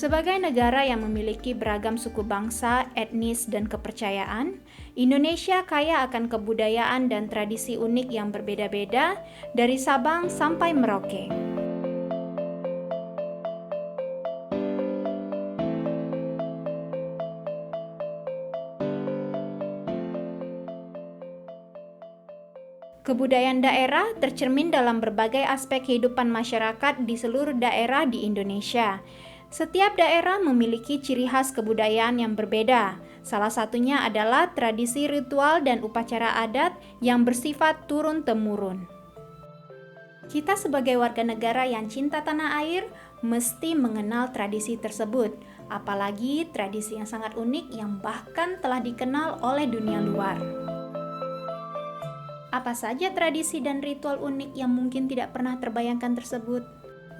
Sebagai negara yang memiliki beragam suku bangsa, etnis, dan kepercayaan, Indonesia kaya akan kebudayaan dan tradisi unik yang berbeda-beda dari Sabang sampai Merauke. Kebudayaan daerah tercermin dalam berbagai aspek kehidupan masyarakat di seluruh daerah di Indonesia. Setiap daerah memiliki ciri khas kebudayaan yang berbeda. Salah satunya adalah tradisi ritual dan upacara adat yang bersifat turun-temurun. Kita sebagai warga negara yang cinta tanah air mesti mengenal tradisi tersebut, apalagi tradisi yang sangat unik yang bahkan telah dikenal oleh dunia luar. Apa saja tradisi dan ritual unik yang mungkin tidak pernah terbayangkan tersebut?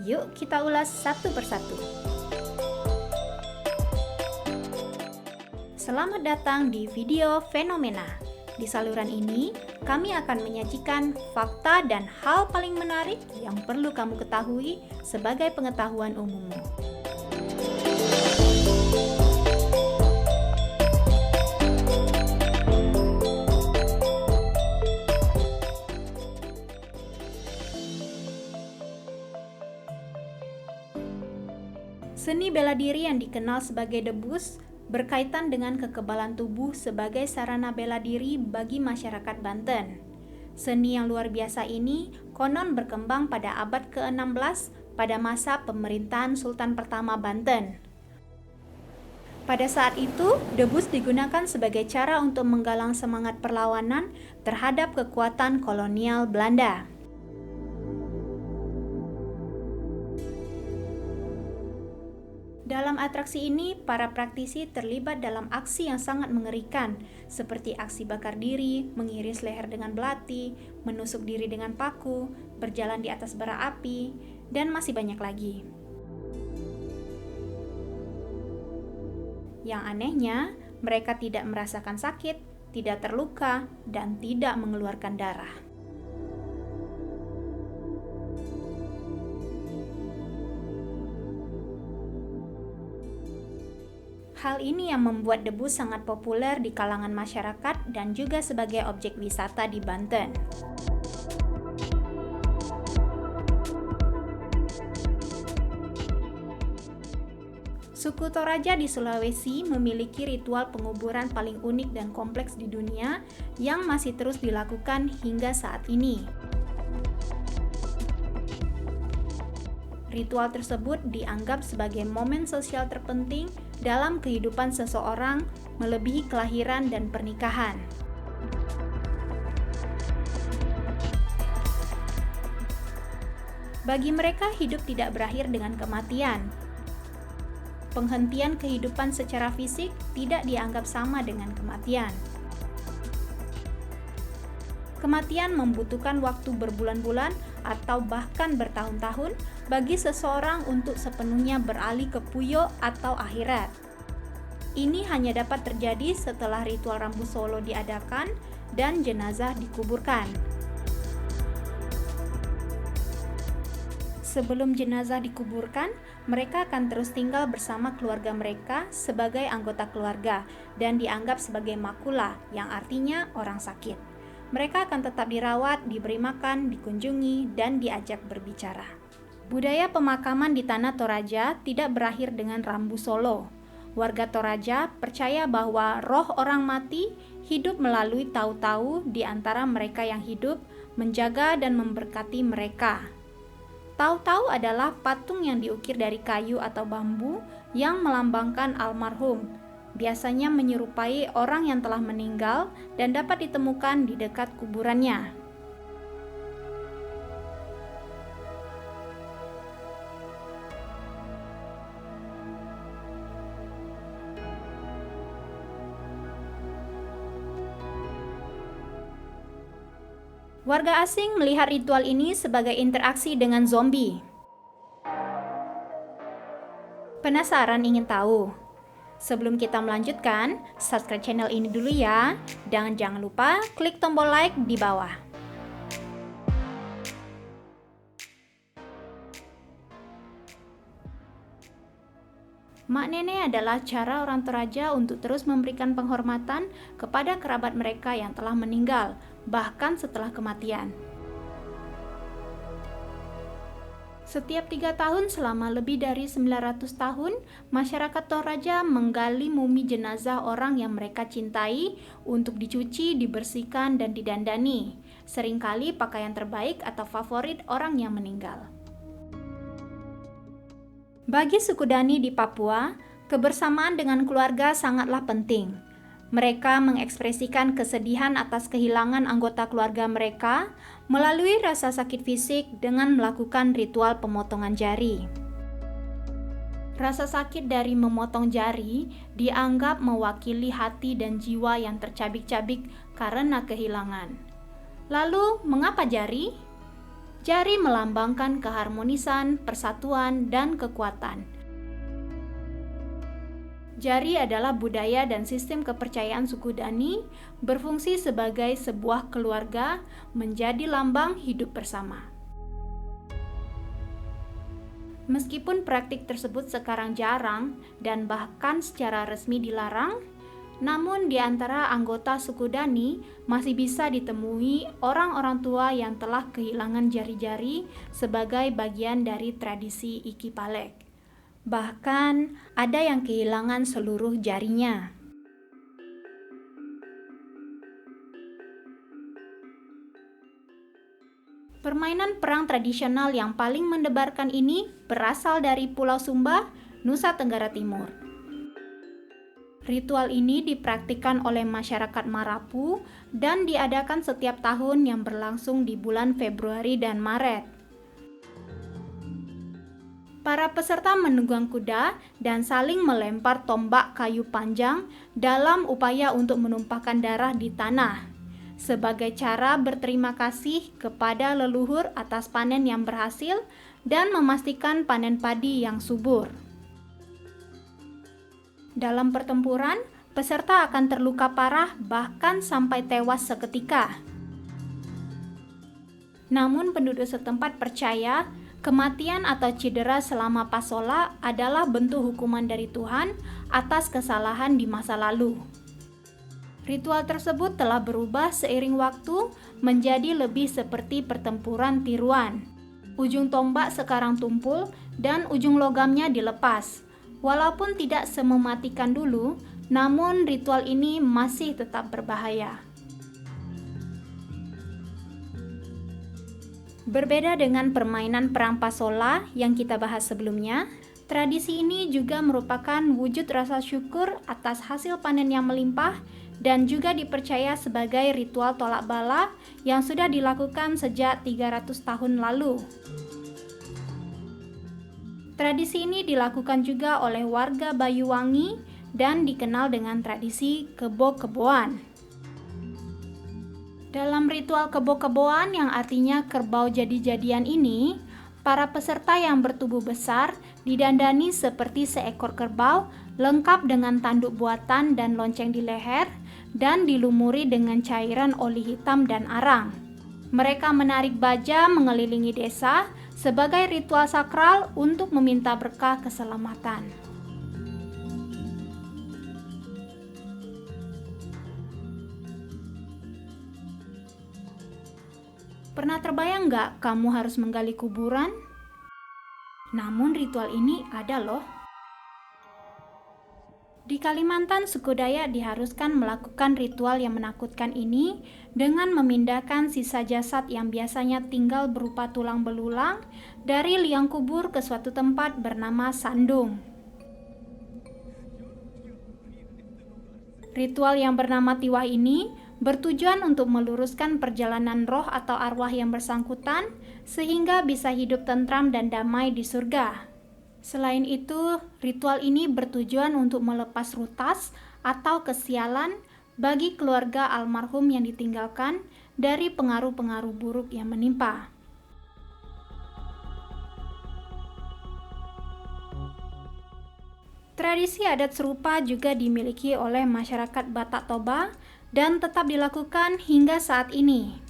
Yuk kita ulas satu persatu. Selamat datang di video Fenomena. Di saluran ini, kami akan menyajikan fakta dan hal paling menarik yang perlu kamu ketahui sebagai pengetahuan umummu. Seni bela diri yang dikenal sebagai debus berkaitan dengan kekebalan tubuh sebagai sarana bela diri bagi masyarakat Banten. Seni yang luar biasa ini konon berkembang pada abad ke-16 pada masa pemerintahan Sultan pertama Banten. Pada saat itu, debus digunakan sebagai cara untuk menggalang semangat perlawanan terhadap kekuatan kolonial Belanda. Dalam atraksi ini, para praktisi terlibat dalam aksi yang sangat mengerikan, seperti aksi bakar diri, mengiris leher dengan belati, menusuk diri dengan paku, berjalan di atas bara api, dan masih banyak lagi. Yang anehnya, mereka tidak merasakan sakit, tidak terluka, dan tidak mengeluarkan darah. Hal ini yang membuat debus sangat populer di kalangan masyarakat dan juga sebagai objek wisata di Banten. Suku Toraja di Sulawesi memiliki ritual penguburan paling unik dan kompleks di dunia yang masih terus dilakukan hingga saat ini. Ritual tersebut dianggap sebagai momen sosial terpenting dalam kehidupan seseorang, melebihi kelahiran dan pernikahan. Bagi mereka, hidup tidak berakhir dengan kematian. Penghentian kehidupan secara fisik tidak dianggap sama dengan kematian. Kematian membutuhkan waktu berbulan-bulan atau bahkan bertahun-tahun bagi seseorang untuk sepenuhnya beralih ke puyo atau akhirat. Ini hanya dapat terjadi setelah ritual rambu solo diadakan dan jenazah dikuburkan. Sebelum jenazah dikuburkan, mereka akan terus tinggal bersama keluarga mereka sebagai anggota keluarga dan dianggap sebagai makula, yang artinya orang sakit. Mereka akan tetap dirawat, diberi makan, dikunjungi, dan diajak berbicara. Budaya pemakaman di tanah Toraja tidak berakhir dengan rambu solo. Warga Toraja percaya bahwa roh orang mati hidup melalui tau-tau di antara mereka yang hidup, menjaga dan memberkati mereka. Tau-tau adalah patung yang diukir dari kayu atau bambu yang melambangkan almarhum, biasanya menyerupai orang yang telah meninggal dan dapat ditemukan di dekat kuburannya. Warga asing melihat ritual ini sebagai interaksi dengan zombie. Penasaran ingin tahu? Sebelum kita melanjutkan, subscribe channel ini dulu ya. Dan jangan lupa klik tombol like di bawah. Mak nenek adalah cara orang Toraja untuk terus memberikan penghormatan kepada kerabat mereka yang telah meninggal, bahkan setelah kematian. Setiap 3 tahun selama lebih dari 900 tahun, masyarakat Toraja menggali mumi jenazah orang yang mereka cintai untuk dicuci, dibersihkan, dan didandani. Seringkali pakaian terbaik atau favorit orang yang meninggal. Bagi suku Dani di Papua, kebersamaan dengan keluarga sangatlah penting. Mereka mengekspresikan kesedihan atas kehilangan anggota keluarga mereka melalui rasa sakit fisik dengan melakukan ritual pemotongan jari. Rasa sakit dari memotong jari dianggap mewakili hati dan jiwa yang tercabik-cabik karena kehilangan. Lalu, mengapa jari? Jari melambangkan keharmonisan, persatuan, dan kekuatan. Jari adalah budaya dan sistem kepercayaan suku Dani, berfungsi sebagai sebuah keluarga, menjadi lambang hidup bersama. Meskipun praktik tersebut sekarang jarang dan bahkan secara resmi dilarang, namun di antara anggota suku Dani masih bisa ditemui orang-orang tua yang telah kehilangan jari-jari sebagai bagian dari tradisi Iki Palek. Bahkan ada yang kehilangan seluruh jarinya. Permainan perang tradisional yang paling mendebarkan ini berasal dari Pulau Sumba, Nusa Tenggara Timur. Ritual ini dipraktikkan oleh masyarakat Marapu dan diadakan setiap tahun yang berlangsung di bulan Februari dan Maret. Para peserta menunggang kuda dan saling melempar tombak kayu panjang dalam upaya untuk menumpahkan darah di tanah, sebagai cara berterima kasih kepada leluhur atas panen yang berhasil dan memastikan panen padi yang subur. Dalam pertempuran, peserta akan terluka parah bahkan sampai tewas seketika. Namun penduduk setempat percaya kematian atau cedera selama pasola adalah bentuk hukuman dari Tuhan atas kesalahan di masa lalu. Ritual tersebut telah berubah seiring waktu menjadi lebih seperti pertempuran tiruan. Ujung tombak sekarang tumpul dan ujung logamnya dilepas. Walaupun tidak semematikan dulu, namun ritual ini masih tetap berbahaya. Berbeda dengan permainan perang pasola yang kita bahas sebelumnya, tradisi ini juga merupakan wujud rasa syukur atas hasil panen yang melimpah dan juga dipercaya sebagai ritual tolak bala yang sudah dilakukan sejak 300 tahun lalu. Tradisi ini dilakukan juga oleh warga Bayuwangi dan dikenal dengan tradisi kebo-keboan. Dalam ritual kebo-keboan yang artinya kerbau jadi-jadian ini, para peserta yang bertubuh besar didandani seperti seekor kerbau lengkap dengan tanduk buatan dan lonceng di leher dan dilumuri dengan cairan oli hitam dan arang. Mereka menarik baja mengelilingi desa sebagai ritual sakral untuk meminta berkah keselamatan. Pernah terbayang nggak kamu harus menggali kuburan? Namun ritual ini ada loh. Di Kalimantan, suku Dayak diharuskan melakukan ritual yang menakutkan ini dengan memindahkan sisa jasad yang biasanya tinggal berupa tulang belulang dari liang kubur ke suatu tempat bernama sandung. Ritual yang bernama tiwah ini bertujuan untuk meluruskan perjalanan roh atau arwah yang bersangkutan sehingga bisa hidup tentram dan damai di surga. Selain itu, ritual ini bertujuan untuk melepas rutas atau kesialan bagi keluarga almarhum yang ditinggalkan dari pengaruh-pengaruh buruk yang menimpa. Tradisi adat serupa juga dimiliki oleh masyarakat Batak Toba dan tetap dilakukan hingga saat ini.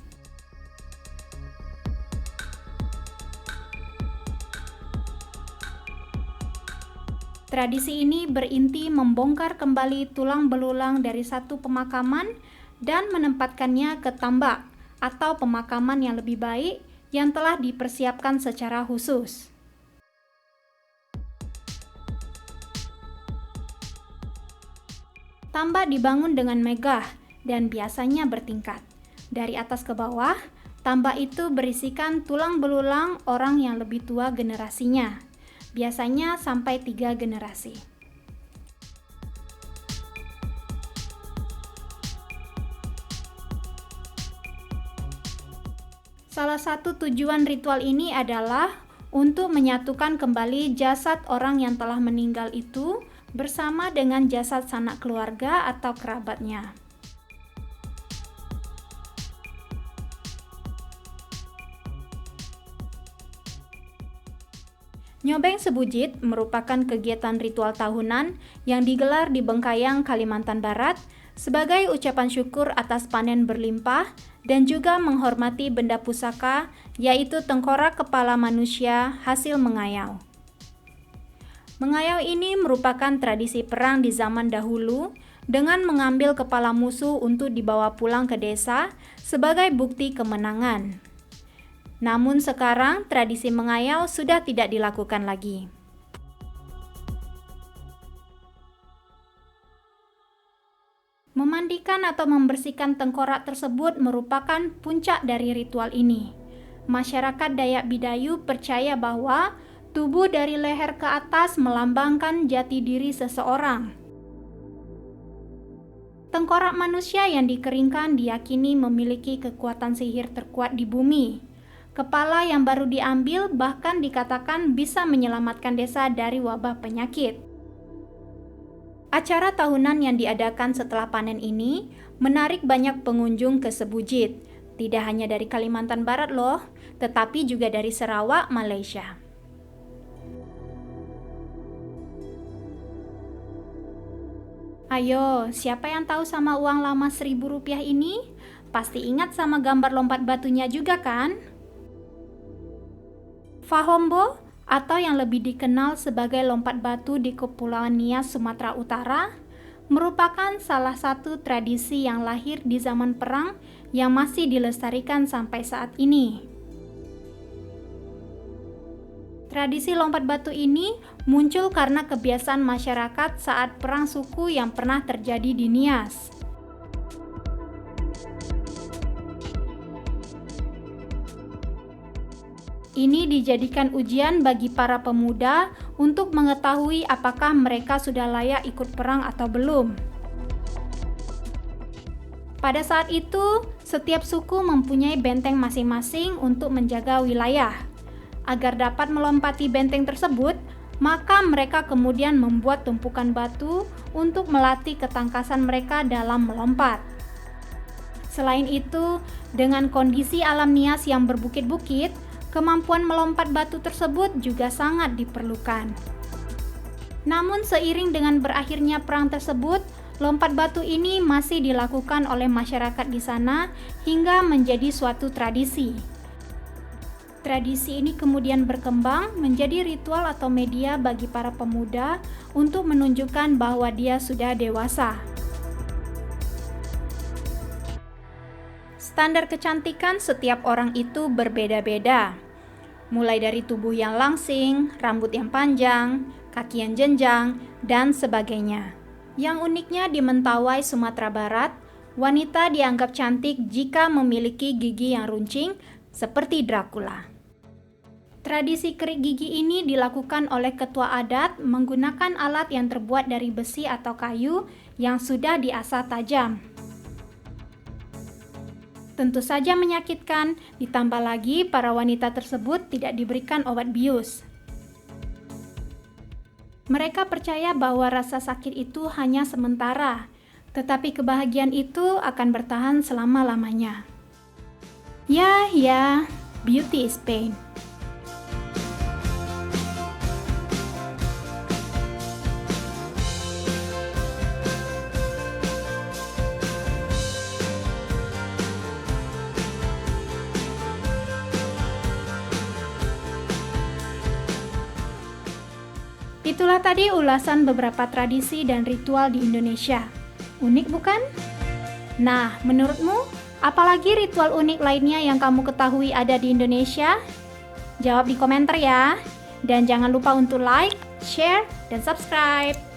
Tradisi ini berinti membongkar kembali tulang belulang dari satu pemakaman dan menempatkannya ke tambak atau pemakaman yang lebih baik yang telah dipersiapkan secara khusus. Tambak dibangun dengan megah dan biasanya bertingkat. Dari atas ke bawah, tambak itu berisikan tulang belulang orang yang lebih tua generasinya, biasanya sampai 3 generasi. Salah satu tujuan ritual ini adalah untuk menyatukan kembali jasad orang yang telah meninggal itu bersama dengan jasad sanak keluarga atau kerabatnya. Nyobeng Sebujit merupakan kegiatan ritual tahunan yang digelar di Bengkayang, Kalimantan Barat sebagai ucapan syukur atas panen berlimpah dan juga menghormati benda pusaka, yaitu tengkorak kepala manusia hasil mengayau. Mengayau ini merupakan tradisi perang di zaman dahulu dengan mengambil kepala musuh untuk dibawa pulang ke desa sebagai bukti kemenangan. Namun sekarang tradisi mengayau sudah tidak dilakukan lagi. Memandikan atau membersihkan tengkorak tersebut merupakan puncak dari ritual ini. Masyarakat Dayak Bidayu percaya bahwa tubuh dari leher ke atas melambangkan jati diri seseorang. Tengkorak manusia yang dikeringkan diyakini memiliki kekuatan sihir terkuat di bumi. Kepala yang baru diambil bahkan dikatakan bisa menyelamatkan desa dari wabah penyakit. Acara tahunan yang diadakan setelah panen ini menarik banyak pengunjung ke Sebujit. Tidak hanya dari Kalimantan Barat loh, tetapi juga dari Sarawak, Malaysia. Ayo, siapa yang tahu sama uang lama Rp1.000 ini? Pasti ingat sama gambar lompat batunya juga kan? Fahombo, atau yang lebih dikenal sebagai lompat batu di Kepulauan Nias, Sumatera Utara, merupakan salah satu tradisi yang lahir di zaman perang yang masih dilestarikan sampai saat ini. Tradisi lompat batu ini muncul karena kebiasaan masyarakat saat perang suku yang pernah terjadi di Nias. Ini dijadikan ujian bagi para pemuda untuk mengetahui apakah mereka sudah layak ikut perang atau belum. Pada saat itu, setiap suku mempunyai benteng masing-masing untuk menjaga wilayah. Agar dapat melompati benteng tersebut, maka mereka kemudian membuat tumpukan batu untuk melatih ketangkasan mereka dalam melompat. Selain itu, dengan kondisi alam Nias yang berbukit-bukit, kemampuan melompat batu tersebut juga sangat diperlukan. Namun seiring dengan berakhirnya perang tersebut, lompat batu ini masih dilakukan oleh masyarakat di sana hingga menjadi suatu tradisi. Tradisi ini kemudian berkembang menjadi ritual atau media bagi para pemuda untuk menunjukkan bahwa dia sudah dewasa. Standar kecantikan setiap orang itu berbeda-beda. Mulai dari tubuh yang langsing, rambut yang panjang, kaki yang jenjang, dan sebagainya. Yang uniknya di Mentawai, Sumatera Barat, wanita dianggap cantik jika memiliki gigi yang runcing seperti Dracula. Tradisi kerik gigi ini dilakukan oleh ketua adat menggunakan alat yang terbuat dari besi atau kayu yang sudah diasah tajam. Tentu saja menyakitkan, ditambah lagi para wanita tersebut tidak diberikan obat bius. Mereka percaya bahwa rasa sakit itu hanya sementara, tetapi kebahagiaan itu akan bertahan selama-lamanya. Ya, beauty is pain. Itulah tadi ulasan beberapa tradisi dan ritual di Indonesia. Unik bukan? Nah, menurutmu, apalagi ritual unik lainnya yang kamu ketahui ada di Indonesia? Jawab di komentar ya. Dan jangan lupa untuk like, share, dan subscribe.